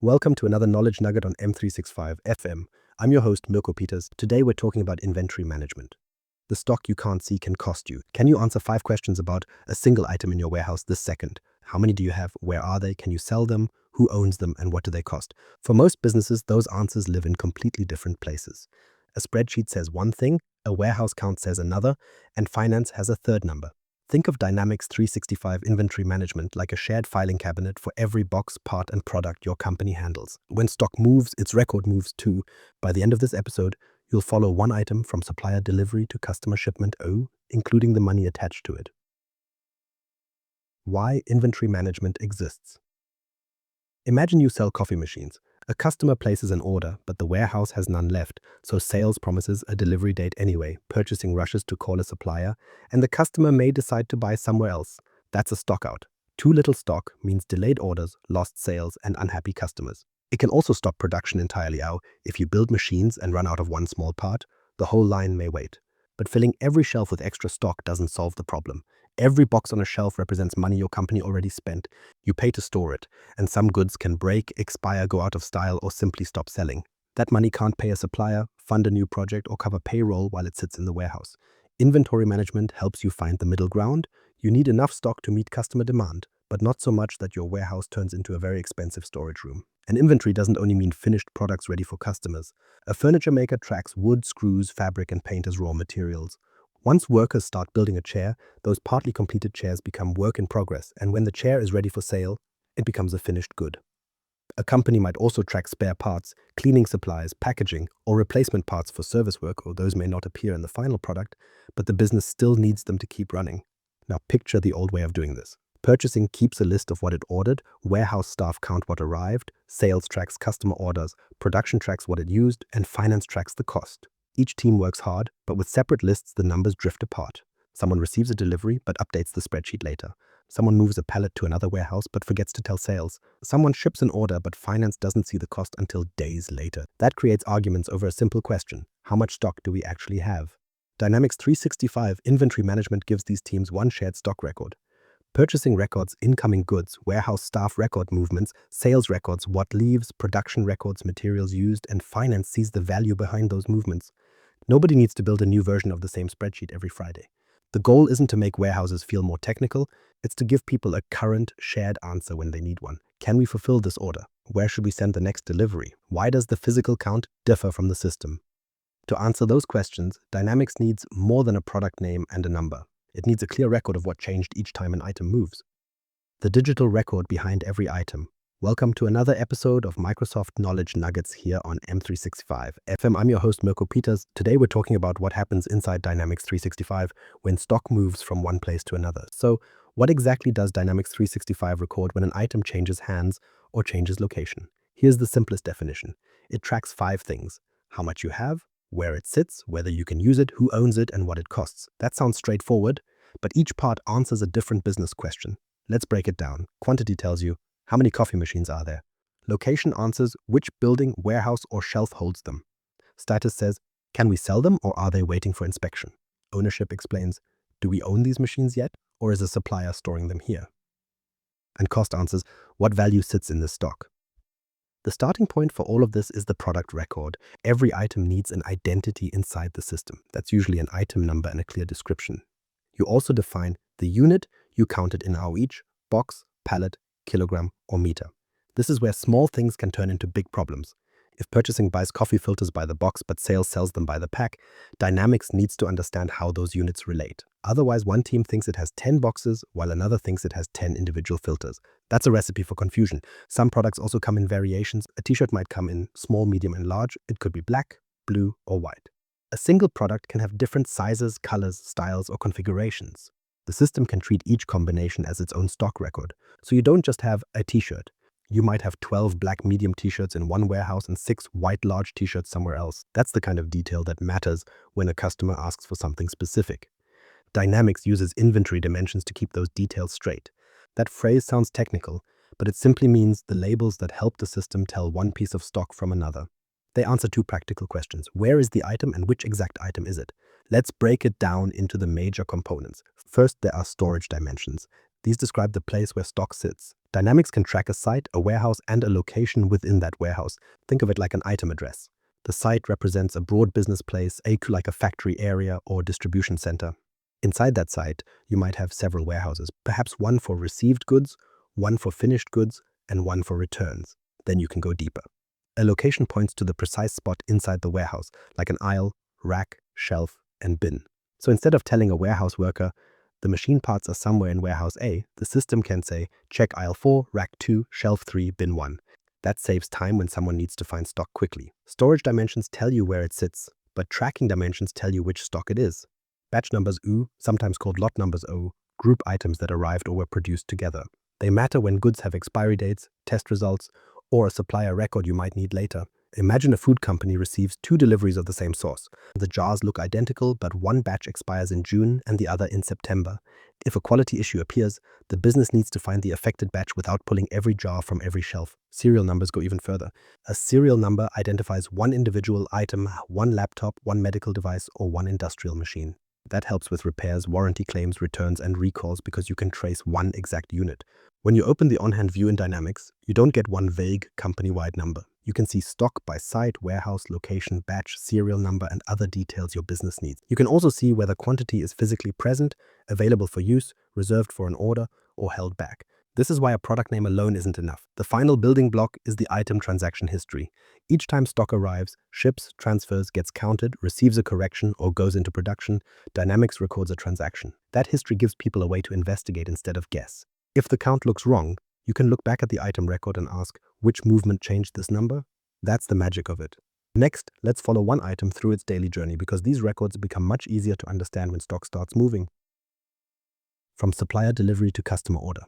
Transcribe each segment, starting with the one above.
Welcome to another Knowledge Nugget on M365 FM. I'm your host, Mirko Peters. Today we're talking about inventory management. The stock you can't see can cost you. Can you answer 5 questions about a single item in your warehouse this second? How many do you have? Where are they? Can you sell them? Who owns them? And what do they cost? For most businesses, those answers live in completely different places. A spreadsheet says one thing, a warehouse count says another, and finance has a third number. Think of Dynamics 365 inventory management like a shared filing cabinet for every box, part, and product your company handles. When stock moves, its record moves too. By the end of this episode, you'll follow one item from supplier delivery to customer shipment O, including the money attached to it. Why inventory management exists. Imagine you sell coffee machines. A customer places an order, but the warehouse has none left, so sales promises a delivery date anyway, purchasing rushes to call a supplier, and the customer may decide to buy somewhere else. That's a stock out. Too little stock means delayed orders, lost sales, and unhappy customers. It can also stop production entirely out. If you build machines and run out of one small part, the whole line may wait. But filling every shelf with extra stock doesn't solve the problem. Every box on a shelf represents money your company already spent. You pay to store it, and some goods can break, expire, go out of style, or simply stop selling. That money can't pay a supplier, fund a new project, or cover payroll while it sits in the warehouse. Inventory management helps you find the middle ground. You need enough stock to meet customer demand, but not so much that your warehouse turns into a very expensive storage room. And inventory doesn't only mean finished products ready for customers. A furniture maker tracks wood, screws, fabric, and paint as raw materials. Once workers start building a chair, those partly completed chairs become work in progress, and when the chair is ready for sale, it becomes a finished good. A company might also track spare parts, cleaning supplies, packaging, or replacement parts for service work, or those may not appear in the final product, but the business still needs them to keep running. Now picture the old way of doing this. Purchasing keeps a list of what it ordered, warehouse staff count what arrived, sales tracks customer orders, production tracks what it used, and finance tracks the cost. Each team works hard, but with separate lists, the numbers drift apart. Someone receives a delivery, but updates the spreadsheet later. Someone moves a pallet to another warehouse, but forgets to tell sales. Someone ships an order, but finance doesn't see the cost until days later. That creates arguments over a simple question: how much stock do we actually have? Dynamics 365 inventory management gives these teams one shared stock record. Purchasing records, incoming goods, warehouse staff record movements, sales records, what leaves, production records, materials used, and finance sees the value behind those movements. Nobody needs to build a new version of the same spreadsheet every Friday. The goal isn't to make warehouses feel more technical, it's to give people a current, shared answer when they need one. Can we fulfill this order? Where should we send the next delivery? Why does the physical count differ from the system? To answer those questions, Dynamics needs more than a product name and a number. It needs a clear record of what changed each time an item moves. The digital record behind every item. Welcome to another episode of Microsoft Knowledge Nuggets here on M365 FM. I'm your host, Mirko Peters. Today we're talking about what happens inside Dynamics 365 when stock moves from one place to another. So, what exactly does Dynamics 365 record when an item changes hands or changes location? Here's the simplest definition. It tracks 5 things: how much you have, where it sits, whether you can use it, who owns it, and what it costs. That sounds straightforward, but each part answers a different business question. Let's break it down. Quantity tells you, how many coffee machines are there? Location answers which building, warehouse, or shelf holds them. Status says, can we sell them or are they waiting for inspection? Ownership explains, do we own these machines yet, or is a supplier storing them here? And cost answers, what value sits in this stock? The starting point for all of this is the product record. Every item needs an identity inside the system. That's usually an item number and a clear description. You also define the unit you counted in our each, box, pallet, kilogram, or meter. This is where small things can turn into big problems. If purchasing buys coffee filters by the box but sales sells them by the pack, Dynamics needs to understand how those units relate. Otherwise, one team thinks it has 10 boxes while another thinks it has 10 individual filters. That's a recipe for confusion. Some products also come in variations. A t-shirt might come in small, medium, and large. It could be black, blue, or white. A single product can have different sizes, colors, styles, or configurations. The system can treat each combination as its own stock record. So you don't just have a t-shirt. You might have 12 black medium t-shirts in one warehouse and 6 white large t-shirts somewhere else. That's the kind of detail that matters when a customer asks for something specific. Dynamics uses inventory dimensions to keep those details straight. That phrase sounds technical, but it simply means the labels that help the system tell one piece of stock from another. They answer 2 practical questions. Where is the item and which exact item is it? Let's break it down into the major components. First, there are storage dimensions. These describe the place where stock sits. Dynamics can track a site, a warehouse, and a location within that warehouse. Think of it like an item address. The site represents a broad business place, like a factory area or distribution center. Inside that site, you might have several warehouses, perhaps one for received goods, one for finished goods, and one for returns. Then you can go deeper. A location points to the precise spot inside the warehouse, like an aisle, rack, shelf, and bin. So instead of telling a warehouse worker, the machine parts are somewhere in warehouse A, the system can say, check aisle 4, rack 2, shelf 3, bin 1. That saves time when someone needs to find stock quickly. Storage dimensions tell you where it sits, but tracking dimensions tell you which stock it is. Batch numbers U, sometimes called lot numbers O, group items that arrived or were produced together. They matter when goods have expiry dates, test results, or a supplier record you might need later. Imagine a food company receives 2 deliveries of the same source. The jars look identical, but one batch expires in June and the other in September. If a quality issue appears, the business needs to find the affected batch without pulling every jar from every shelf. Serial numbers go even further. A serial number identifies one individual item, one laptop, one medical device, or one industrial machine. That helps with repairs, warranty claims, returns, and recalls because you can trace one exact unit. When you open the on-hand view in Dynamics, you don't get one vague company-wide number. You can see stock by site, warehouse, location, batch, serial number, and other details your business needs. You can also see whether quantity is physically present, available for use, reserved for an order, or held back. This is why a product name alone isn't enough. The final building block is the item transaction history. Each time stock arrives, ships, transfers, gets counted, receives a correction, or goes into production, Dynamics records a transaction. That history gives people a way to investigate instead of guess. If the count looks wrong, you can look back at the item record and ask, which movement changed this number? That's the magic of it. Next, let's follow one item through its daily journey because these records become much easier to understand when stock starts moving. From supplier delivery to customer order.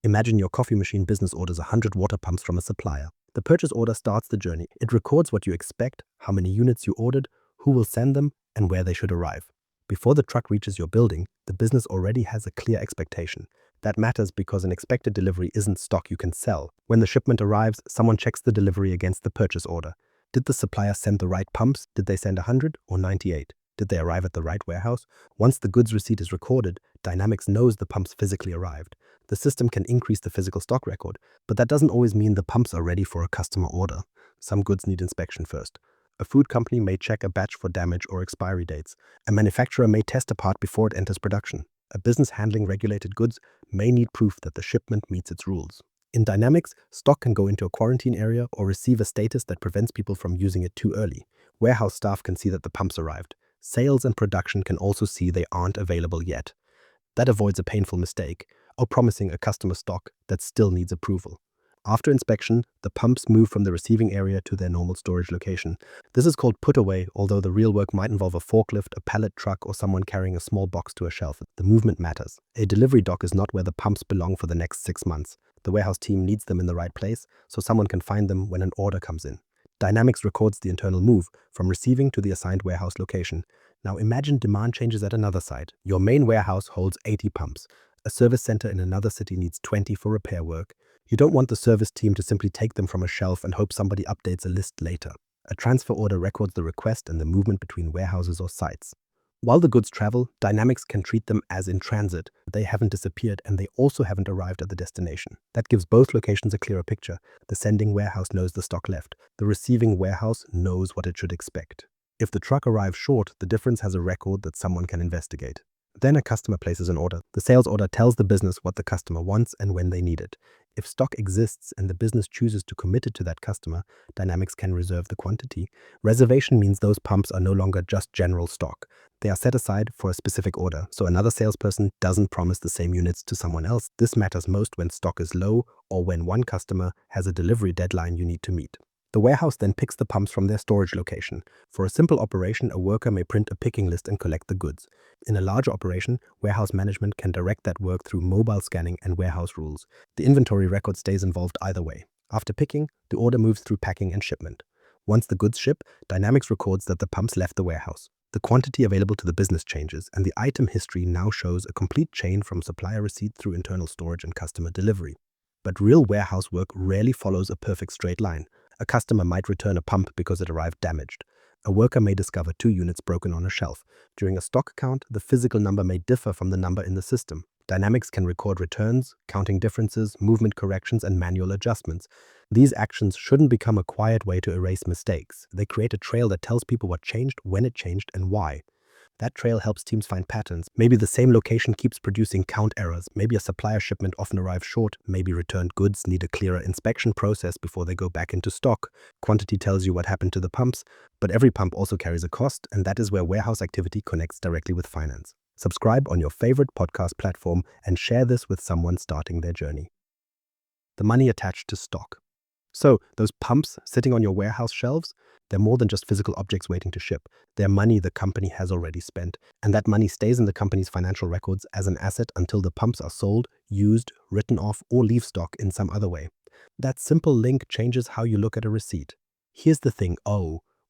Imagine your coffee machine business orders 100 water pumps from a supplier. The purchase order starts the journey. It records what you expect, how many units you ordered, who will send them, and where they should arrive. Before the truck reaches your building, the business already has a clear expectation. That matters because an expected delivery isn't stock you can sell. When the shipment arrives, someone checks the delivery against the purchase order. Did the supplier send the right pumps? Did they send 100 or 98? Did they arrive at the right warehouse? Once the goods receipt is recorded, Dynamics knows the pumps physically arrived. The system can increase the physical stock record, but that doesn't always mean the pumps are ready for a customer order. Some goods need inspection first. A food company may check a batch for damage or expiry dates. A manufacturer may test a part before it enters production. A business handling regulated goods may need proof that the shipment meets its rules. In Dynamics, stock can go into a quarantine area or receive a status that prevents people from using it too early. Warehouse staff can see that the pumps arrived. Sales and production can also see they aren't available yet. That avoids a painful mistake or promising a customer stock that still needs approval. After inspection, the pumps move from the receiving area to their normal storage location. This is called put away, although the real work might involve a forklift, a pallet truck, or someone carrying a small box to a shelf. The movement matters. A delivery dock is not where the pumps belong for the next 6 months. The warehouse team needs them in the right place, so someone can find them when an order comes in. Dynamics records the internal move from receiving to the assigned warehouse location. Now imagine demand changes at another site. Your main warehouse holds 80 pumps. A service center in another city needs 20 for repair work. You don't want the service team to simply take them from a shelf and hope somebody updates a list later. A transfer order records the request and the movement between warehouses or sites. While the goods travel, Dynamics can treat them as in transit. They haven't disappeared and they also haven't arrived at the destination. That gives both locations a clearer picture. The sending warehouse knows the stock left. The receiving warehouse knows what it should expect. If the truck arrives short, the difference has a record that someone can investigate. Then a customer places an order. The sales order tells the business what the customer wants and when they need it. If stock exists and the business chooses to commit it to that customer, Dynamics can reserve the quantity. Reservation means those pumps are no longer just general stock. They are set aside for a specific order, so another salesperson doesn't promise the same units to someone else. This matters most when stock is low or when one customer has a delivery deadline you need to meet. The warehouse then picks the pumps from their storage location. For a simple operation, a worker may print a picking list and collect the goods. In a larger operation, warehouse management can direct that work through mobile scanning and warehouse rules. The inventory record stays involved either way. After picking, the order moves through packing and shipment. Once the goods ship, Dynamics records that the pumps left the warehouse. The quantity available to the business changes, and the item history now shows a complete chain from supplier receipt through internal storage and customer delivery. But real warehouse work rarely follows a perfect straight line. A customer might return a pump because it arrived damaged. A worker may discover 2 units broken on a shelf. During a stock count, the physical number may differ from the number in the system. Dynamics can record returns, counting differences, movement corrections, and manual adjustments. These actions shouldn't become a quiet way to erase mistakes. They create a trail that tells people what changed, when it changed, and why. That trail helps teams find patterns. Maybe the same location keeps producing count errors. Maybe a supplier shipment often arrives short. Maybe returned goods need a clearer inspection process before they go back into stock. Quantity tells you what happened to the pumps, but every pump also carries a cost, and that is where warehouse activity connects directly with finance. Subscribe on your favorite podcast platform and share this with someone starting their journey. The money attached to stock. So, those pumps sitting on your warehouse shelves, they're more than just physical objects waiting to ship. They're money the company has already spent. And that money stays in the company's financial records as an asset until the pumps are sold, used, written off, or leave stock in some other way. That simple link changes how you look at a receipt. Here's the thing,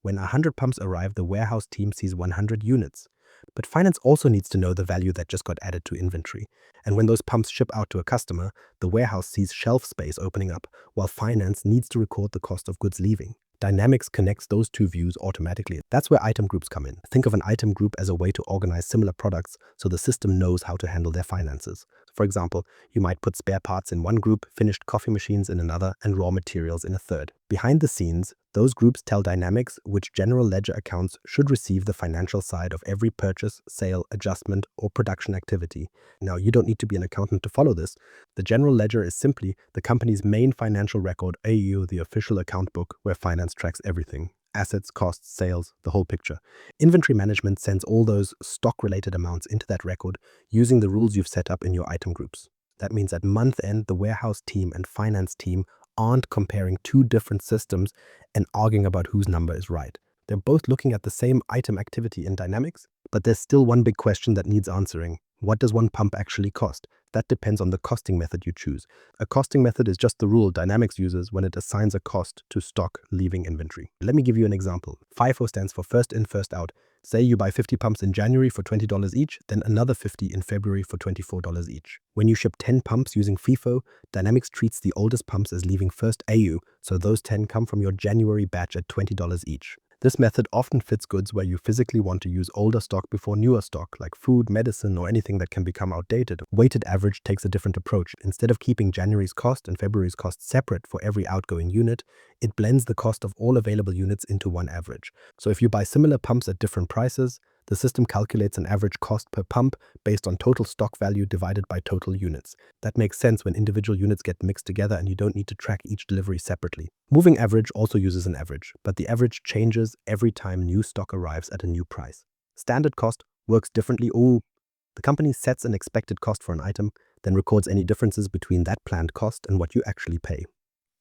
when 100 pumps arrive, the warehouse team sees 100 units. But finance also needs to know the value that just got added to inventory. And when those pumps ship out to a customer, the warehouse sees shelf space opening up, while finance needs to record the cost of goods leaving. Dynamics connects those two views automatically. That's where item groups come in. Think of an item group as a way to organize similar products so the system knows how to handle their finances. For example, you might put spare parts in one group, finished coffee machines in another, and raw materials in a third. Behind the scenes, those groups tell Dynamics which general ledger accounts should receive the financial side of every purchase, sale, adjustment, or production activity. Now, you don't need to be an accountant to follow this. The general ledger is simply the company's main financial record, AU, the official account book where finance tracks everything. Assets, costs, sales, the whole picture. Inventory management sends all those stock-related amounts into that record using the rules you've set up in your item groups. That means at month end, the warehouse team and finance team aren't comparing two different systems and arguing about whose number is right. They're both looking at the same item activity in Dynamics, but there's still one big question that needs answering. What does one pump actually cost? That depends on the costing method you choose. A costing method is just the rule Dynamics uses when it assigns a cost to stock leaving inventory. Let me give you an example. FIFO stands for first in, first out. Say you buy 50 pumps in January for $20 each, then another 50 in February for $24 each. When you ship 10 pumps using FIFO, Dynamics treats the oldest pumps as leaving first AU, so those 10 come from your January batch at $20 each. This method often fits goods where you physically want to use older stock before newer stock, like food, medicine, or anything that can become outdated. Weighted average takes a different approach. Instead of keeping January's cost and February's cost separate for every outgoing unit, it blends the cost of all available units into one average. So if you buy similar pumps at different prices, the system calculates an average cost per pump based on total stock value divided by total units. That makes sense when individual units get mixed together and you don't need to track each delivery separately. Moving average also uses an average, but the average changes every time new stock arrives at a new price. Standard cost works differently. The company sets an expected cost for an item, then records any differences between that planned cost and what you actually pay.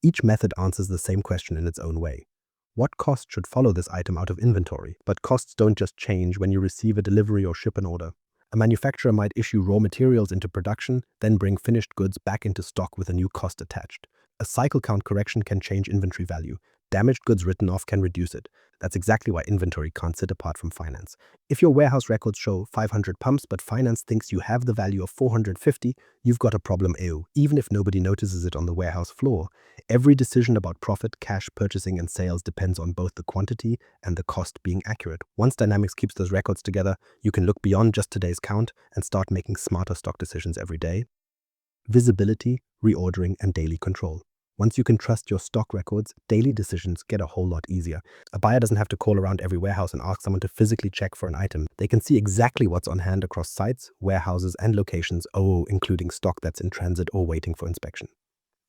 Each method answers the same question in its own way. What cost should follow this item out of inventory? But costs don't just change when you receive a delivery or ship an order. A manufacturer might issue raw materials into production, then bring finished goods back into stock with a new cost attached. A cycle count correction can change inventory value. Damaged goods written off can reduce it. That's exactly why inventory can't sit apart from finance. If your warehouse records show 500 pumps, but finance thinks you have the value of 450, you've got a problem, even if nobody notices it on the warehouse floor. Every decision about profit, cash, purchasing, and sales depends on both the quantity and the cost being accurate. Once Dynamics keeps those records together, you can look beyond just today's count and start making smarter stock decisions every day. Visibility, reordering, and daily control. Once you can trust your stock records, daily decisions get a whole lot easier. A buyer doesn't have to call around every warehouse and ask someone to physically check for an item. They can see exactly what's on hand across sites, warehouses, and locations, including stock that's in transit or waiting for inspection.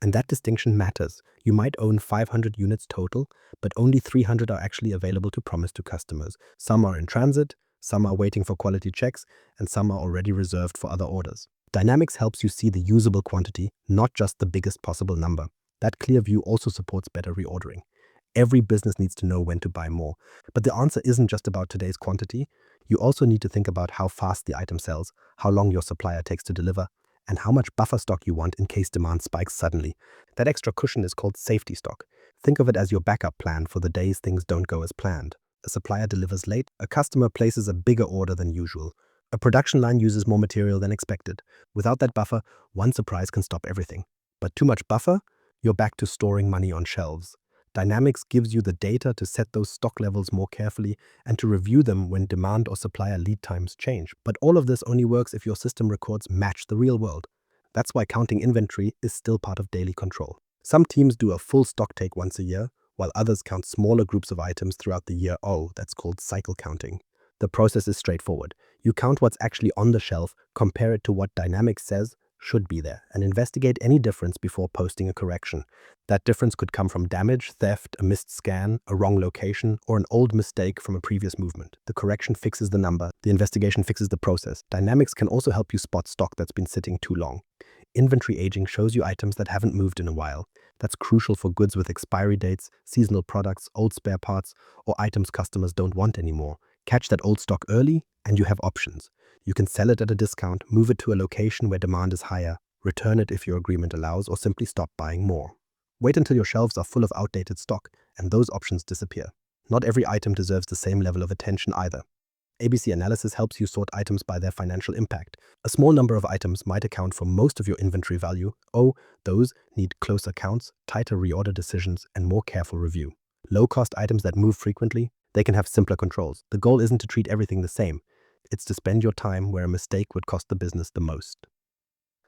And that distinction matters. You might own 500 units total, but only 300 are actually available to promise to customers. Some are in transit, some are waiting for quality checks, and some are already reserved for other orders. Dynamics helps you see the usable quantity, not just the biggest possible number. That clear view also supports better reordering. Every business needs to know when to buy more. But the answer isn't just about today's quantity. You also need to think about how fast the item sells, how long your supplier takes to deliver, and how much buffer stock you want in case demand spikes suddenly. That extra cushion is called safety stock. Think of it as your backup plan for the days things don't go as planned. A supplier delivers late, a customer places a bigger order than usual. A production line uses more material than expected. Without that buffer, one surprise can stop everything. But too much buffer? You're back to storing money on shelves. Dynamics gives you the data to set those stock levels more carefully and to review them when demand or supplier lead times change. But all of this only works if your system records match the real world. That's why counting inventory is still part of daily control. Some teams do a full stock take once a year, while others count smaller groups of items throughout the year. That's called cycle counting. The process is straightforward. You count what's actually on the shelf, compare it to what Dynamics says should be there, and investigate any difference before posting a correction. That difference could come from damage, theft, a missed scan, a wrong location, or an old mistake from a previous movement. The correction fixes the number, the investigation fixes the process. Dynamics can also help you spot stock that's been sitting too long. Inventory aging shows you items that haven't moved in a while. That's crucial for goods with expiry dates, seasonal products, old spare parts, or items customers don't want anymore. Catch that old stock early, and you have options. You can sell it at a discount, move it to a location where demand is higher, return it if your agreement allows, or simply stop buying more. Wait until your shelves are full of outdated stock, and those options disappear. Not every item deserves the same level of attention either. ABC analysis helps you sort items by their financial impact. A small number of items might account for most of your inventory value. Those need closer counts, tighter reorder decisions, and more careful review. Low-cost items that move frequently, they can have simpler controls. The goal isn't to treat everything the same. It's to spend your time where a mistake would cost the business the most.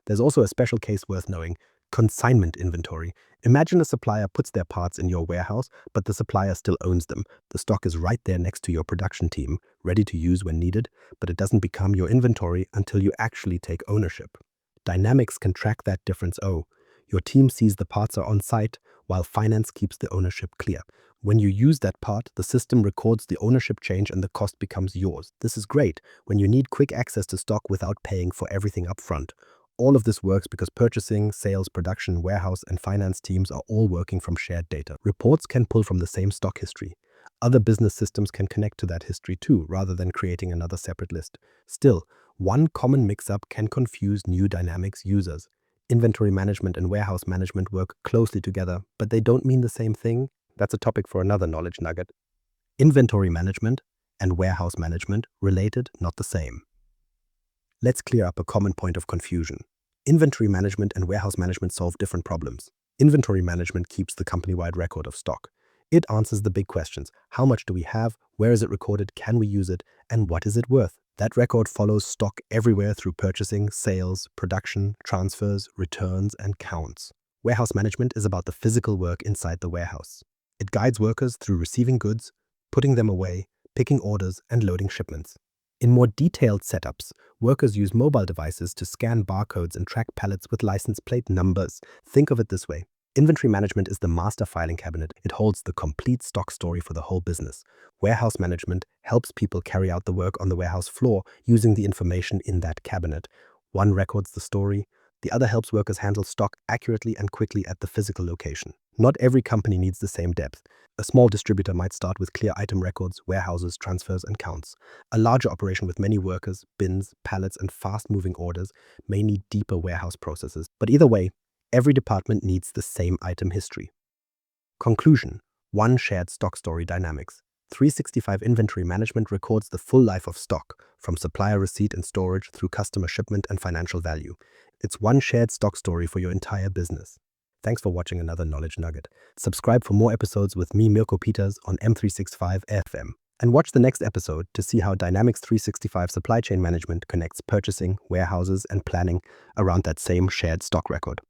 There's also a special case worth knowing: consignment inventory. Imagine a supplier puts their parts in your warehouse, but the supplier still owns them. The stock is right there next to your production team, ready to use when needed, but it doesn't become your inventory until you actually take ownership. Dynamics can track that difference. Your team sees the parts are on site, while finance keeps the ownership clear. When you use that part, the system records the ownership change and the cost becomes yours. This is great when you need quick access to stock without paying for everything up front. All of this works because purchasing, sales, production, warehouse, and finance teams are all working from shared data. Reports can pull from the same stock history. Other business systems can connect to that history too, rather than creating another separate list. Still, one common mix-up can confuse new Dynamics users. Inventory management and warehouse management work closely together, but they don't mean the same thing. That's a topic for another knowledge nugget. Inventory management and warehouse management related, not the same. Let's clear up a common point of confusion. Inventory management and warehouse management solve different problems. Inventory management keeps the company-wide record of stock. It answers the big questions: how much do we have, where is it recorded, can we use it, and what is it worth? That record follows stock everywhere through purchasing, sales, production, transfers, returns, and counts. Warehouse management is about the physical work inside the warehouse. It guides workers through receiving goods, putting them away, picking orders, and loading shipments. In more detailed setups, workers use mobile devices to scan barcodes and track pallets with license plate numbers. Think of it this way: inventory management is the master filing cabinet. It holds the complete stock story for the whole business. Warehouse management helps people carry out the work on the warehouse floor using the information in that cabinet. One records the story, the other helps workers handle stock accurately and quickly at the physical location. Not every company needs the same depth. A small distributor might start with clear item records, warehouses, transfers, and counts. A larger operation with many workers, bins, pallets, and fast-moving orders may need deeper warehouse processes. But either way, every department needs the same item history. Conclusion: one shared stock story. Dynamics 365 inventory management records the full life of stock, from supplier receipt and storage through customer shipment and financial value. It's one shared stock story for your entire business. Thanks for watching another Knowledge Nugget. Subscribe for more episodes with me, Mirko Peters, on M365 FM. And watch the next episode to see how Dynamics 365 supply chain management connects purchasing, warehouses, and planning around that same shared stock record.